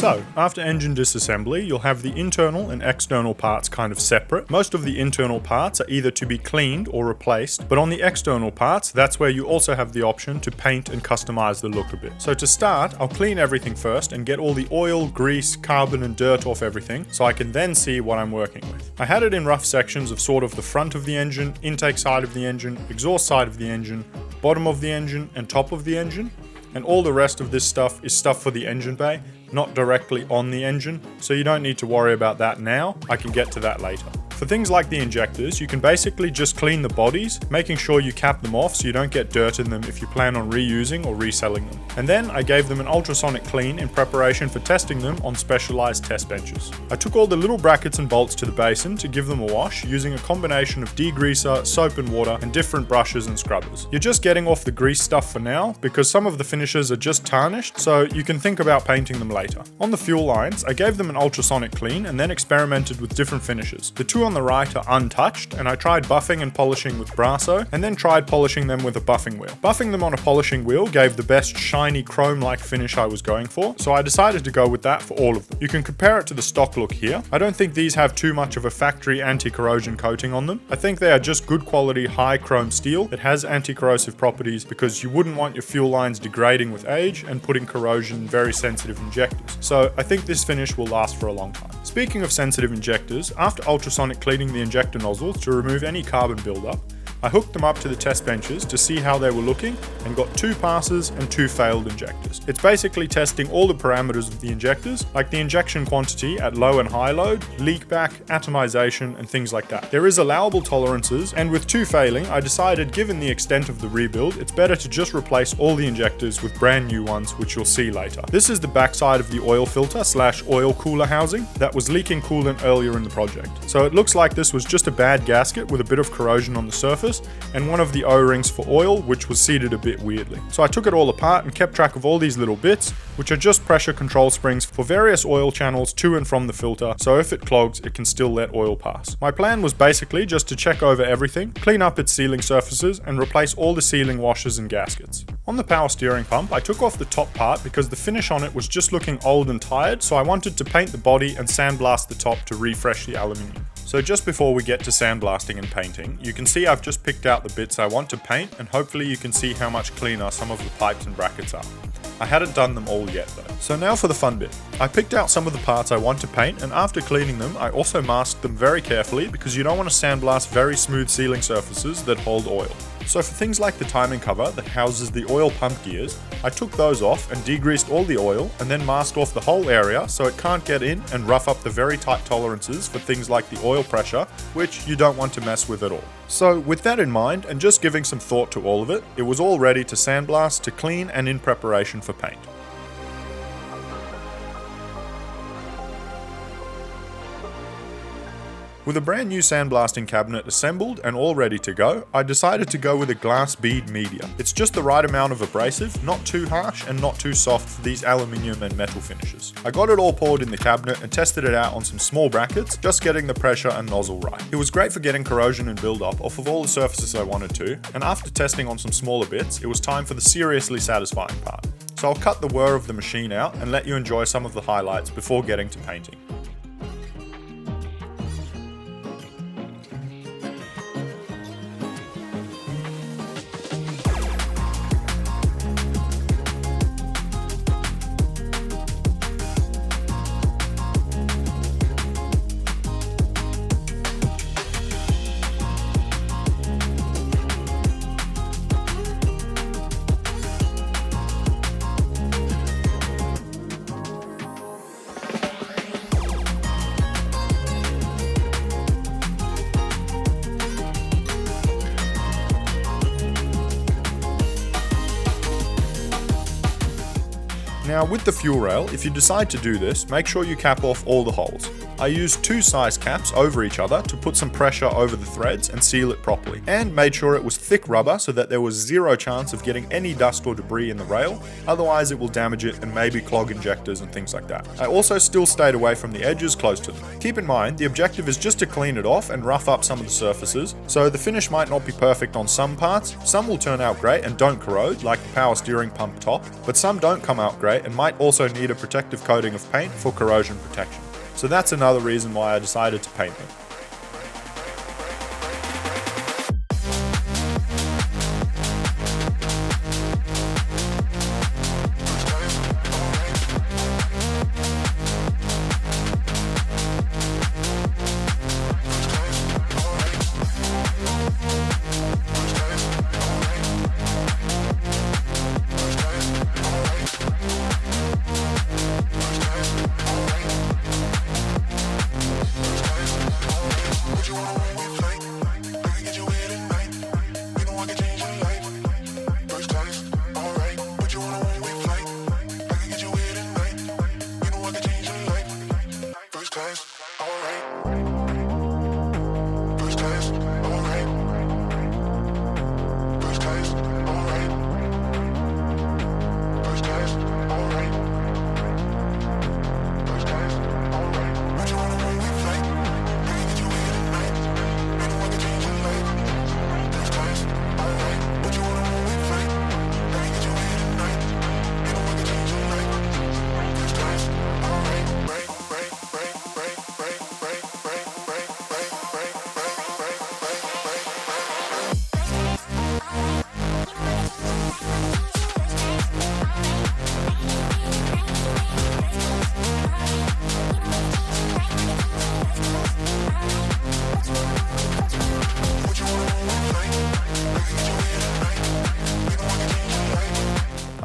So, after engine disassembly, you'll have the internal and external parts kind of separate. Most of the internal parts are either to be cleaned or replaced, but on the external parts, that's where you also have the option to paint and customize the look a bit. So to start, I'll clean everything first and get all the oil, grease, carbon and dirt off everything, so I can then see what I'm working with. I had it in rough sections of sort of the front of the engine, intake side of the engine, exhaust side of the engine, bottom of the engine and top of the engine. And all the rest of this stuff is stuff for the engine bay, not directly on the engine, so you don't need to worry about that now. I can get to that later. For things like the injectors, you can basically just clean the bodies, making sure you cap them off so you don't get dirt in them if you plan on reusing or reselling them. And then I gave them an ultrasonic clean in preparation for testing them on specialized test benches. I took all the little brackets and bolts to the basin to give them a wash using a combination of degreaser, soap and water, and different brushes and scrubbers. You're just getting off the grease stuff for now because some of the finishes are just tarnished, so you can think about painting them later. On the fuel lines, I gave them an ultrasonic clean and then experimented with different finishes. The two on the right are untouched, and I tried buffing and polishing with Brasso, and then tried polishing them with a buffing wheel. Buffing them on a polishing wheel gave the best shiny chrome-like finish I was going for, so I decided to go with that for all of them. You can compare it to the stock look here. I don't think these have too much of a factory anti-corrosion coating on them. I think they are just good quality high chrome steel that has anti-corrosive properties because you wouldn't want your fuel lines degrading with age and putting corrosion in very sensitive injectors. So I think this finish will last for a long time. Speaking of sensitive injectors, after ultrasonic cleaning the injector nozzles to remove any carbon buildup, I hooked them up to the test benches to see how they were looking and got 2 passes and 2 failed injectors. It's basically testing all the parameters of the injectors, like the injection quantity at low and high load, leak back, atomization, and things like that. There is allowable tolerances, and with 2 failing, I decided given the extent of the rebuild, it's better to just replace all the injectors with brand new ones, which you'll see later. This is the backside of the oil filter / oil cooler housing that was leaking coolant earlier in the project. So it looks like this was just a bad gasket with a bit of corrosion on the surface, and one of the O-rings for oil, which was seated a bit weirdly. So I took it all apart and kept track of all these little bits, which are just pressure control springs for various oil channels to and from the filter, so if it clogs, it can still let oil pass. My plan was basically just to check over everything, clean up its sealing surfaces, and replace all the sealing washers and gaskets. On the power steering pump, I took off the top part because the finish on it was just looking old and tired, so I wanted to paint the body and sandblast the top to refresh the aluminium. So just before we get to sandblasting and painting, you can see I've just picked out the bits I want to paint, and hopefully you can see how much cleaner some of the pipes and brackets are. I hadn't done them all yet though. So now for the fun bit. I picked out some of the parts I want to paint, and after cleaning them, I also masked them very carefully because you don't want to sandblast very smooth sealing surfaces that hold oil. So for things like the timing cover that houses the oil pump gears, I took those off and degreased all the oil and then masked off the whole area so it can't get in and rough up the very tight tolerances for things like the oil pressure, which you don't want to mess with at all. So with that in mind and just giving some thought to all of it, it was all ready to sandblast, to clean, and in preparation for paint. With a brand new sandblasting cabinet assembled and all ready to go, I decided to go with a glass bead medium. It's just the right amount of abrasive, not too harsh and not too soft for these aluminium and metal finishes. I got it all poured in the cabinet and tested it out on some small brackets, just getting the pressure and nozzle right. It was great for getting corrosion and build-up off of all the surfaces I wanted to, and after testing on some smaller bits, it was time for the seriously satisfying part. So I'll cut the whir of the machine out and let you enjoy some of the highlights before getting to painting. Now with the fuel rail, if you decide to do this, make sure you cap off all the holes. I used 2 size caps over each other to put some pressure over the threads and seal it properly, and made sure it was thick rubber so that there was zero chance of getting any dust or debris in the rail, otherwise it will damage it and maybe clog injectors and things like that. I also still stayed away from the edges close to them. Keep in mind, the objective is just to clean it off and rough up some of the surfaces, so the finish might not be perfect on some parts, some will turn out great and don't corrode, like the power steering pump top, but some don't come out great and might also need a protective coating of paint for corrosion protection. So that's another reason why I decided to paint them.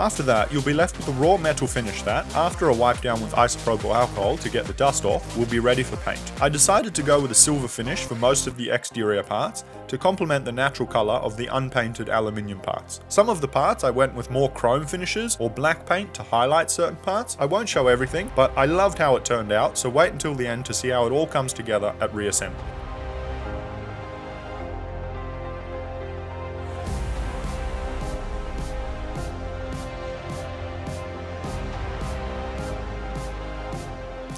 After that, you'll be left with a raw metal finish that, after a wipe down with isopropyl alcohol to get the dust off, will be ready for paint. I decided to go with a silver finish for most of the exterior parts to complement the natural colour of the unpainted aluminium parts. Some of the parts I went with more chrome finishes or black paint to highlight certain parts. I won't show everything, but I loved how it turned out, so wait until the end to see how it all comes together at reassembly.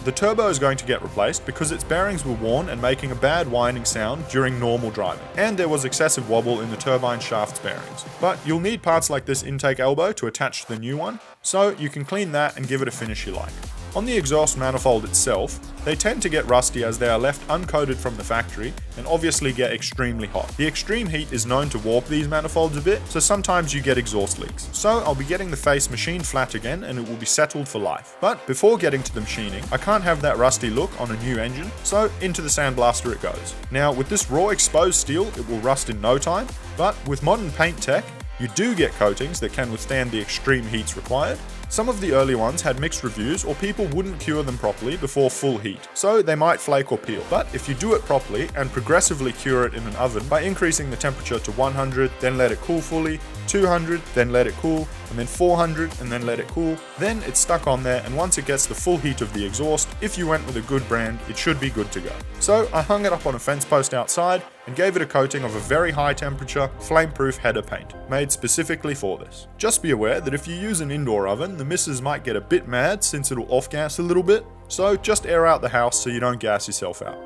The turbo is going to get replaced because its bearings were worn and making a bad whining sound during normal driving, and there was excessive wobble in the turbine shaft's bearings. But you'll need parts like this intake elbow to attach to the new one, so you can clean that and give it a finish you like. On the exhaust manifold itself, they tend to get rusty as they are left uncoated from the factory and obviously get extremely hot. The extreme heat is known to warp these manifolds a bit, so sometimes you get exhaust leaks. So I'll be getting the face machined flat again and it will be settled for life. But before getting to the machining, I can't have that rusty look on a new engine, so into the sandblaster it goes. Now with this raw exposed steel, it will rust in no time, but with modern paint tech, you do get coatings that can withstand the extreme heats required. Some of the early ones had mixed reviews or people wouldn't cure them properly before full heat, so they might flake or peel. But if you do it properly and progressively cure it in an oven by increasing the temperature to 100, then let it cool fully, 200, then let it cool, and then 400, and then let it cool, then it's stuck on there, and once it gets the full heat of the exhaust, if you went with a good brand, it should be good to go. So I hung it up on a fence post outside and gave it a coating of a very high temperature, flame-proof header paint, made specifically for this. Just be aware that if you use an indoor oven, the missus might get a bit mad since it'll off-gas a little bit, so just air out the house so you don't gas yourself out.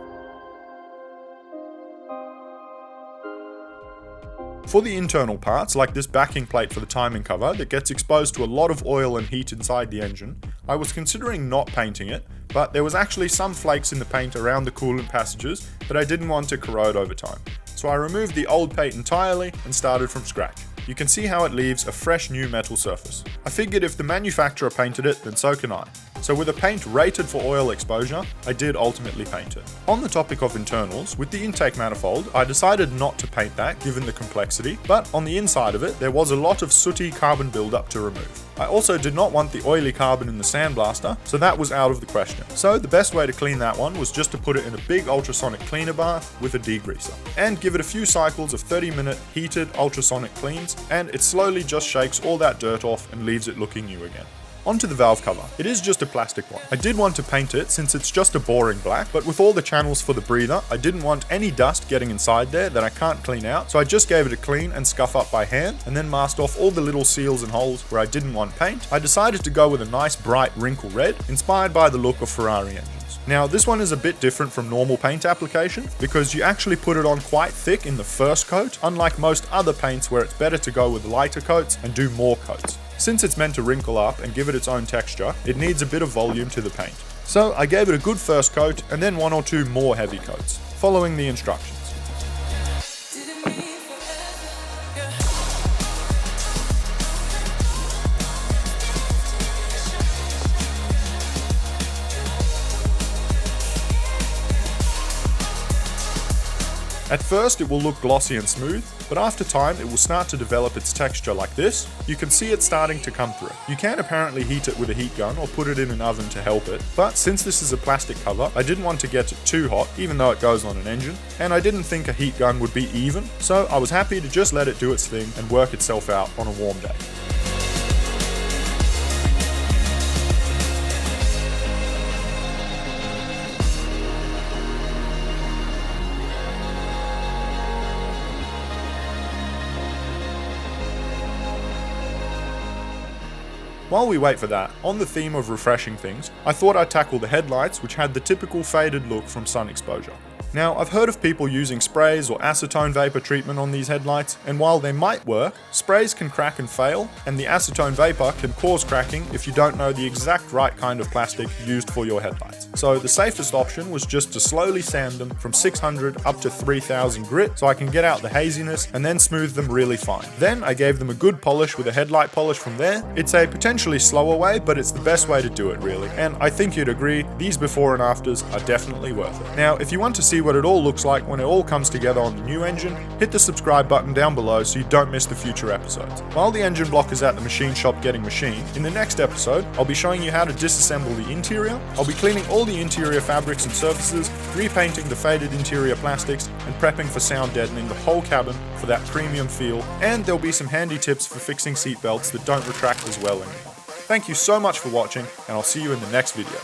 For the internal parts, like this backing plate for the timing cover that gets exposed to a lot of oil and heat inside the engine, I was considering not painting it, but there was actually some flakes in the paint around the coolant passages that I didn't want to corrode over time. So I removed the old paint entirely and started from scratch. You can see how it leaves a fresh new metal surface. I figured if the manufacturer painted it, then so can I. So with a paint rated for oil exposure, I did ultimately paint it. On the topic of internals, with the intake manifold, I decided not to paint that given the complexity, but on the inside of it, there was a lot of sooty carbon buildup to remove. I also did not want the oily carbon in the sandblaster, so that was out of the question. So the best way to clean that one was just to put it in a big ultrasonic cleaner bath with a degreaser, and give it a few cycles of 30-minute heated ultrasonic cleans, and it slowly just shakes all that dirt off and leaves it looking new again. Onto the valve cover. It is just a plastic one. I did want to paint it since it's just a boring black, but with all the channels for the breather, I didn't want any dust getting inside there that I can't clean out, so I just gave it a clean and scuff up by hand, and then masked off all the little seals and holes where I didn't want paint. I decided to go with a nice bright wrinkle red, inspired by the look of Ferrari engines. Now this one is a bit different from normal paint application because you actually put it on quite thick in the first coat, unlike most other paints where it's better to go with lighter coats and do more coats. Since it's meant to wrinkle up and give it its own texture, it needs a bit of volume to the paint. So I gave it a good first coat and then 1 or 2 more heavy coats, following the instructions. At first it will look glossy and smooth, but after time it will start to develop its texture like this. You can see it starting to come through. You can apparently heat it with a heat gun or put it in an oven to help it, but since this is a plastic cover, I didn't want to get it too hot, even though it goes on an engine, and I didn't think a heat gun would be even, so I was happy to just let it do its thing and work itself out on a warm day. While we wait for that, on the theme of refreshing things, I thought I'd tackle the headlights, which had the typical faded look from sun exposure. Now, I've heard of people using sprays or acetone vapor treatment on these headlights, and while they might work, sprays can crack and fail, and the acetone vapor can cause cracking if you don't know the exact right kind of plastic used for your headlights. So the safest option was just to slowly sand them from 600 up to 3000 grit so I can get out the haziness and then smooth them really fine. Then I gave them a good polish with a headlight polish from there. It's a potentially slower way, but it's the best way to do it really, and I think you'd agree, these before and afters are definitely worth it. Now, if you want to see what it all looks like when it all comes together on the new engine, hit the subscribe button down below so you don't miss the future episodes. While the engine block is at the machine shop getting machined, in the next episode, I'll be showing you how to disassemble the interior, I'll be cleaning all the interior fabrics and surfaces, repainting the faded interior plastics, and prepping for sound deadening the whole cabin for that premium feel, and there'll be some handy tips for fixing seat belts that don't retract as well anymore. Thank you so much for watching, and I'll see you in the next video.